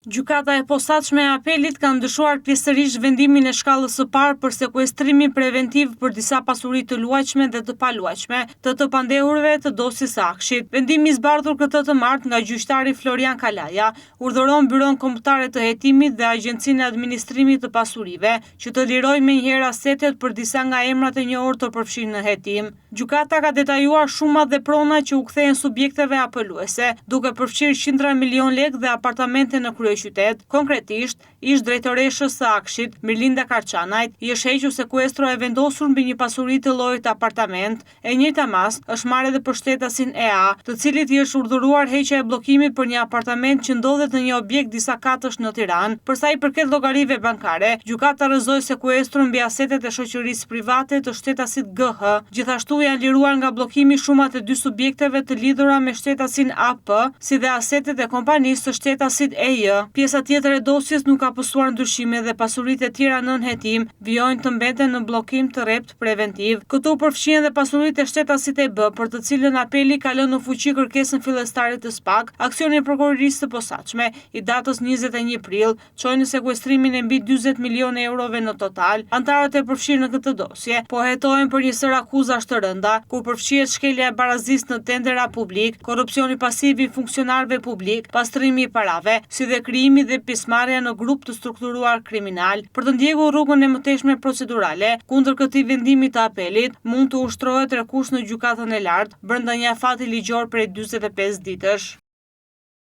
Gjykata e posaçme e apelit ka ndryshuar pjesërisht vendimin e shkallës së parë për sekuestrimin preventiv për disa pasuri të luajshme dhe të paluajshme të pandehurve të dosjes së Akshit. Vendimi i zbardhur këtë të martë nga gjyqtari Florian Kalaja urdhëron Byron Kombëtare të Hetimit dhe Agjencinë e Administrimit të Pasurive që të lirojnë menjëherë asetet për disa nga emrat e njohur të përfshirë në hetim. Gjykata ka detajuar shumat dhe pronat që u kthehen subjekteve apeluese, duke përfshirë qindra milion lekë dhe apartamente në qytet. Konkretisht, ish drejtoreshës së Akshit, Mirlinda Karçanajt, i është hequr sekuestro e vendosur mbi një pasuri të llojit apartament. E njëjta mas është marrë edhe për shtetasin EA, të cilit i është urdhëruar heqja e bllokimit për një apartament që ndodhet në një objekt disa katësh në Tiranë. Për sa i përket llogarive bankare, gjykata rrëzoi sekuestron mbi asetet e shoqërisë private të shtetasit GH. Gjithashtu janë liruar nga bllokimi shumat e dy subjekteve të lidhura me shtetasin AP, si dhe asetet e kompanisë së shtetasit EJ. Pjesa tjetër e dosjes nuk ka pësuar ndryshime dhe pasuritë e tjera nën hetim vijojnë të mbeten në bllokim të rrept preventiv. Këtu përfshihen dhe pasuritë e shtetasit EB, për të cilën apeli ka lënë në fuqi kërkesën fillestare të SPAK. Aksioni i prokurorisë së posaçme i datës 21 prill çoi në sekuestrimin e mbi 40 milionë eurove në total. Antarët e përfshirë në këtë dosje po hetohen për një sër akuzash të rënda, ku përfshihet shkelja e barazisë në tendera publik, korrupsioni pasiv i funksionarëve publik, pastrimi i parave, si dhe krijimi dhe pjesëmarrja në grup të strukturuar kriminal. Për të ndjekur rrugën e mëtejshme procedurale kundër këtij vendimi të apelit, mund të ushtrohet rekush në gjykatën e lartë brenda një afati ligjor prej 45 ditësh.